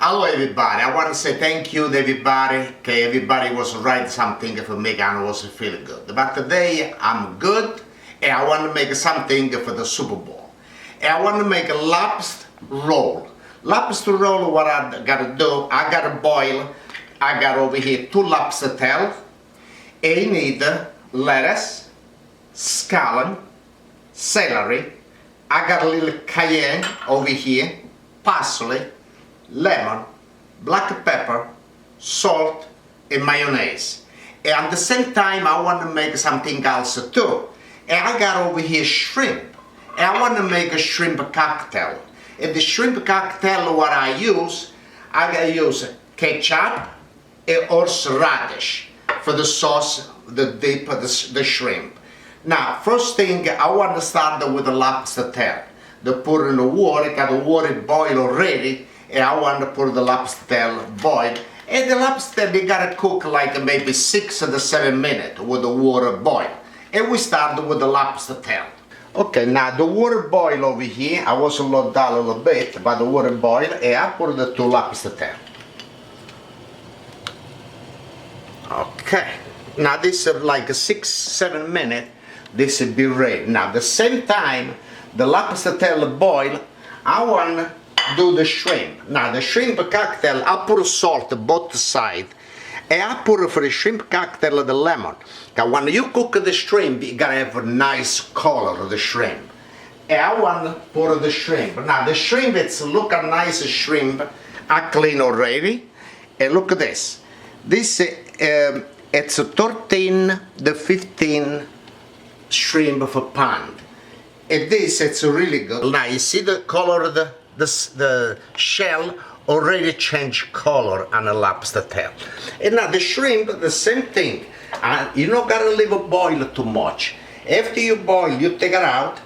Hello everybody, I want to say thank you to everybody. Okay, everybody was writing something for me and I was feeling good. But today I'm good and I want to make something for the Super Bowl. And I want to make a lobster roll. Lobster roll, what I gotta do, I gotta boil, I got over here 2 lobster tails. And you need lettuce, scallion, celery. I got a little cayenne over here, parsley, lemon, black pepper, salt, and mayonnaise. And at the same time, I want to make something else too. And I got over here shrimp. And I want to make a shrimp cocktail. And the shrimp cocktail, what I use ketchup and horseradish for the sauce, the dip, the shrimp. Now, first thing, I want to start with the lobster tail. They put in the water, got the water boil already, and I want to put the lobster tail boil. And the lobster tail, they gotta cook like maybe 6 to 7 minutes with the water boil. And we start with the lobster tail. Okay, now the water boil over here, I was low down a little bit, but the water boil, and I put the 2 lobster tail. Okay, now this is like 6-7 minutes. This will be ready. Now, at the same time, the lobster tail boil, I want to do the shrimp. Now, the shrimp cocktail, I put salt both sides. And I put for the shrimp cocktail the lemon. Because when you cook the shrimp, you gotta have a nice color of the shrimp. And I want to put the shrimp. Now, the shrimp, it's look a nice shrimp. I clean already. And look at this. This, it's 13 to 15 shrimp for pound. And this, it's really good. Now you see the color of the shell already changed color on the lobster tail. And now the shrimp, the same thing. You don't gotta leave it boil too much. After you boil, you take it out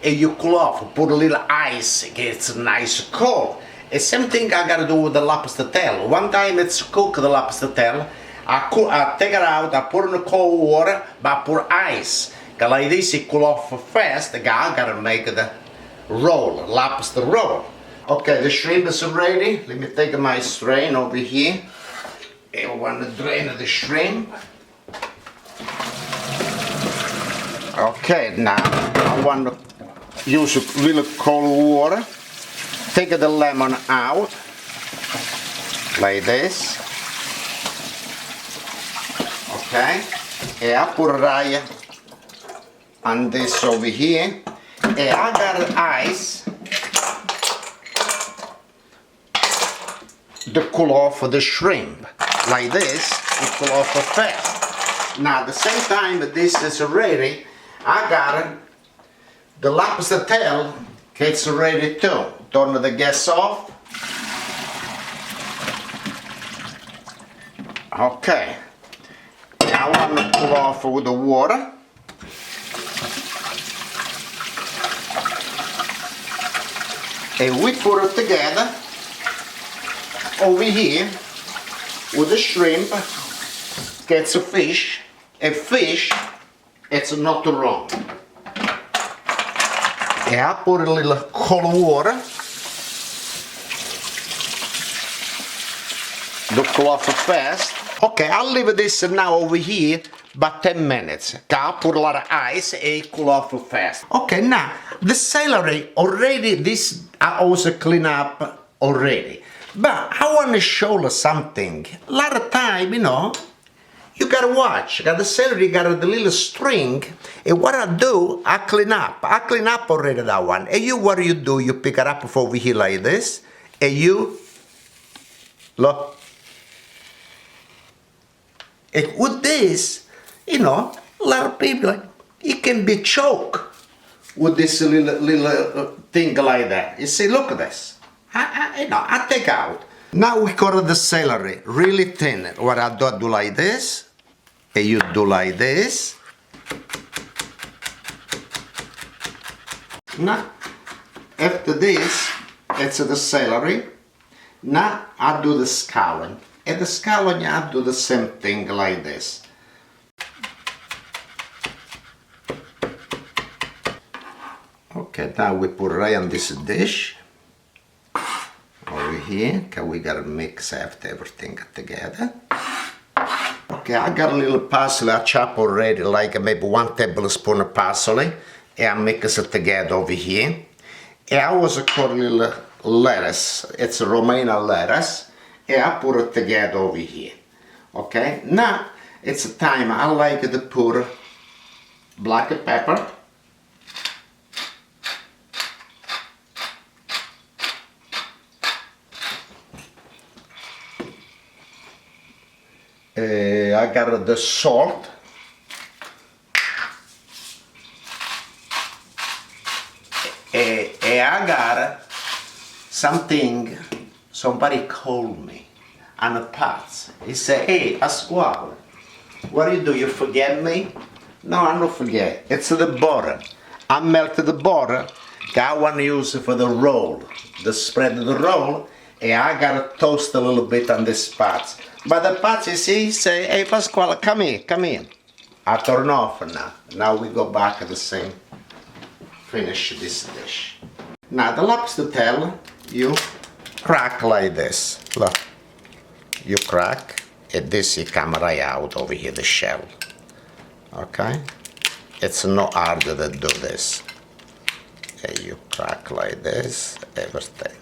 and you cool off. Put a little ice, it gets nice cold. And same thing I gotta do with the lobster tail. One time it's cooked, the lobster tail. I take it out, I put it in the cold water, but I put ice. Cause like this, it cool off fast. I gotta make the roll, lobster roll. Okay, the shrimp is ready. Let me take my strain over here. I want to drain the shrimp. Okay, now I want to use a little cold water. Take the lemon out, like this. Okay, and I put right on this over here, and I got ice to cool off the shrimp. Like this, it cool off fast. Now at the same time that this is ready, I got the lobster tail gets ready too. Turn the gas off. Okay, now I want to cool off with the water. And we put it together over here with the shrimp. Gets a fish. A fish, it's not wrong. And I put a little cold water. The cloth fast. Okay, I'll leave this now over here about 10 minutes. I put a lot of ice and cool off fast. Okay, now the celery already, this I also clean up already. But I want to show you something. A lot of time, you know, you gotta watch. Got the celery, got the little string, and what I do, I clean up. I clean up already that one. And you, what do? You pick it up over here like this, and you look. And with this, you know, a lot of people, it can be choked with this little thing like that. You see, look at this. I take out. Now we cut the celery really thin. What I do like this, and you do like this. Now, after this, it's the celery. Now I do the scallion. And the scallion, I do the same thing like this. Okay, now we put right on this dish over here, because we gotta mix after everything together. Okay, I got a little parsley I chop already, like maybe 1 tablespoon of parsley, and I mix it together over here. And I also cut a little lettuce, it's a Romano lettuce, and I put it together over here. Okay, now it's time I like to put black pepper. I got the salt. And I got something, somebody called me on the pots. He said, hey, Pasquale, what do? You forget me? No, I don't forget. It's the butter. I melted the butter. I want to use it for the roll, the spread of the roll. And I got to toast a little bit on this pots. But the pots, you see, he say, hey, Pasquale, come here, come here. I turn off now. Now we go back to the same. Finish this dish. Now the lobster tail, you crack like this. Look, you crack, and this you come right out over here, the shell. Okay? It's not hard to do this. And you crack like this, everything.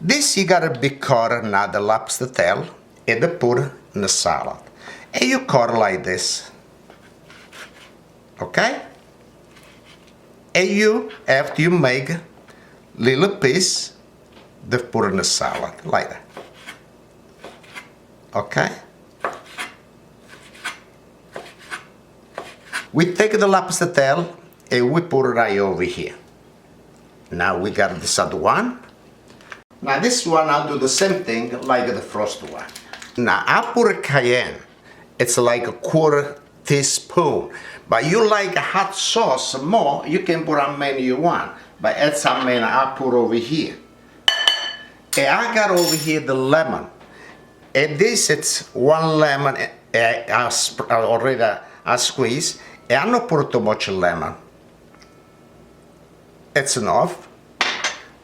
This you gotta be cut now, the lobster tail, and put in the salad. And you cut like this. Okay? And you, after you make little piece, they put in the salad, like that. Okay? We take the lobster tail and we put it right over here. Now we got this other one. Now this one I'll do the same thing like the first one. Now I put a cayenne. It's like a 1/4 teaspoon. But you like a hot sauce more, you can put how many you want. But that's how many I put over here. And I got over here the lemon. And this it's 1 lemon already I squeeze. And I'm not put too much lemon. It's enough.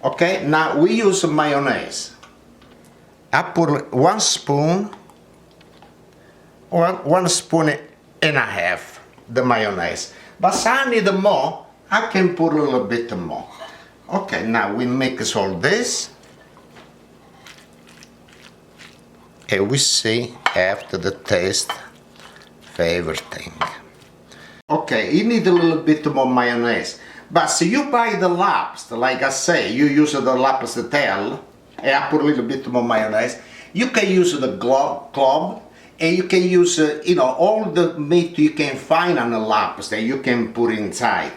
Okay, now we use mayonnaise. I put 1 spoon or 1 spoon and a half the mayonnaise. But if I need more, I can put a little bit more. Okay, now we mix all this. And we see after the taste for everything. Okay, you need a little bit more mayonnaise. But so you buy the lobster, like I say, you use the lobster tail, and I put a little bit more mayonnaise. You can use the club, and you can use, all the meat you can find on the lobster, you can put inside.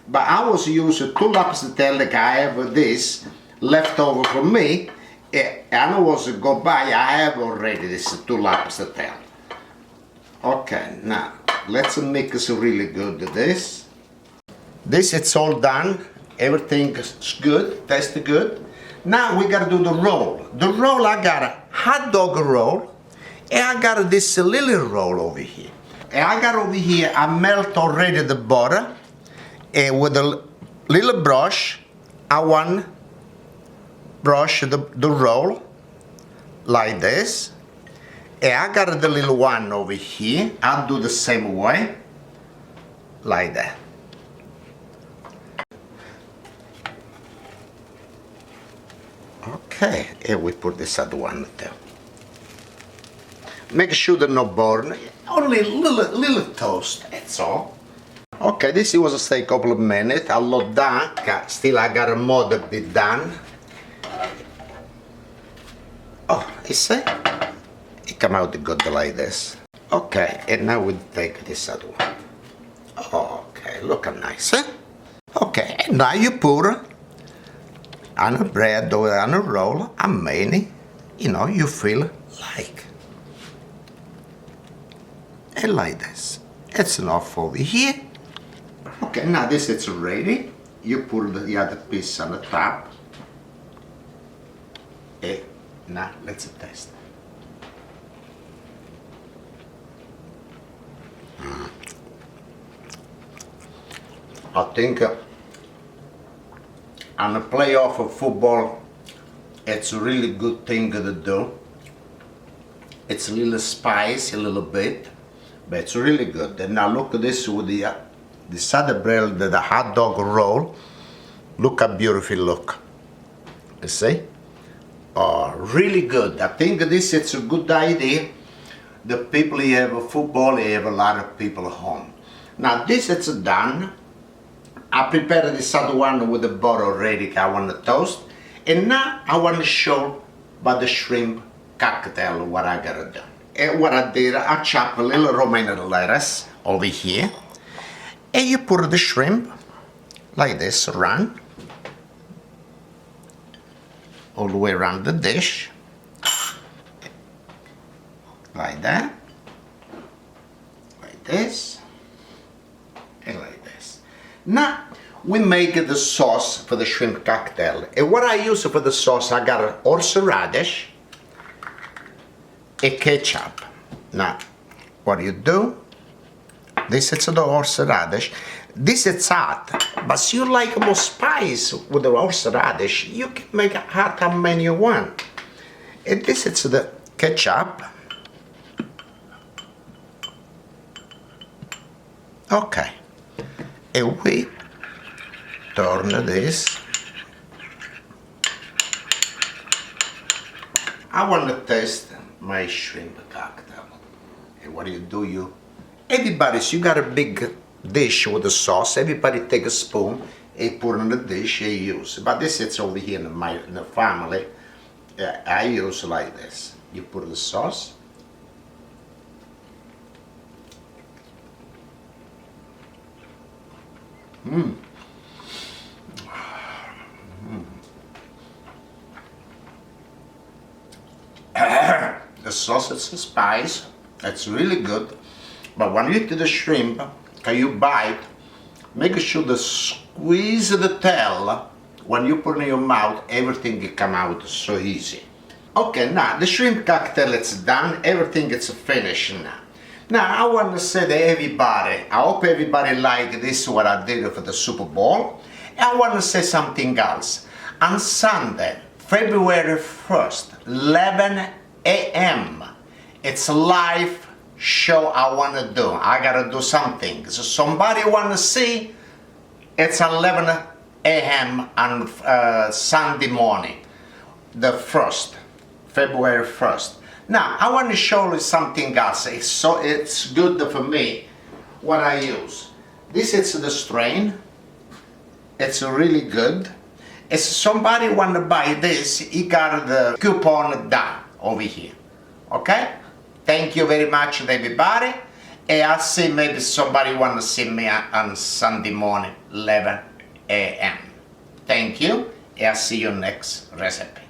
But I was using 2 lobster tail, like I have this left over for me, and I was go buy, I have already this 2 lobster tail. Okay, now let's mix really good this. This it's all done, everything is good, tastes good. Now we gotta do the roll. The roll, I got a hot dog roll, and I got this little roll over here. And I got over here, I melt already the butter, and with a little brush, I want brush the roll like this. And I got the little one over here, I'll do the same way, like that. Okay, and we put this other one there. Make sure they're not burn, only little toast, that's all. Okay, this was a couple of minutes, I'm not done, still I got more to be done. Oh, you see? It come out good like this. Okay, and now we take this other one. Okay, look how nice, huh? Okay, and now you put on a bread or on a roll, how many, you feel like. And like this. It's enough over here. Okay, now this is ready. You put the other piece on the top. And now let's taste. I think on a playoff of football, It's a really good thing to do. It's a little spicy, a little bit, but it's really good. And now look at this with the this other bread, the hot dog roll. Look how beautiful look. You see? Oh, really good. I think this is a good idea. The people here have football, they have a lot of people home. Now this is done. I prepared this other one with the butter already. I want to toast. And now I want to show about the shrimp cocktail, what I gotta do. And what I did, I chopped a little romaine lettuce over here. And you put the shrimp like this around. All the way around the dish. Like that. Like this. And like this. Now, we make the sauce for the shrimp cocktail. And what I use for the sauce, I got horseradish and ketchup. Now, what you do, this is the horseradish. This is hot, but if you like more spice with the horseradish, you can make it hot how many you want. And this is the ketchup. Okay. And we turn this. I want to taste my shrimp cocktail. And what do? Everybody, so you got a big dish with the sauce, everybody take a spoon and put in the dish and use. But this is over here in the family. I use like this. You put the sauce. The sauce is a spice. It's really good. But when you eat the shrimp, can you bite? Make sure to squeeze the tail. When you put it in your mouth, everything will come out so easy. Okay, now the shrimp cocktail is done. Everything is finished now. Now I want to say to everybody, I hope everybody like this what I did for the Super Bowl. And I want to say something else. On Sunday, February 1st, 11 a.m. It's a live show I want to do. I gotta do something. So somebody want to see, it's 11 a.m. on Sunday morning, the 1st, February 1st. Now, I want to show you something else. It's good for me, what I use. This is the strain. It's really good. If somebody want to buy this, he got the coupon down over here. Okay? Thank you very much, everybody. And I'll see maybe somebody want to see me on Sunday morning, 11 a.m. Thank you. And I'll see you next recipe.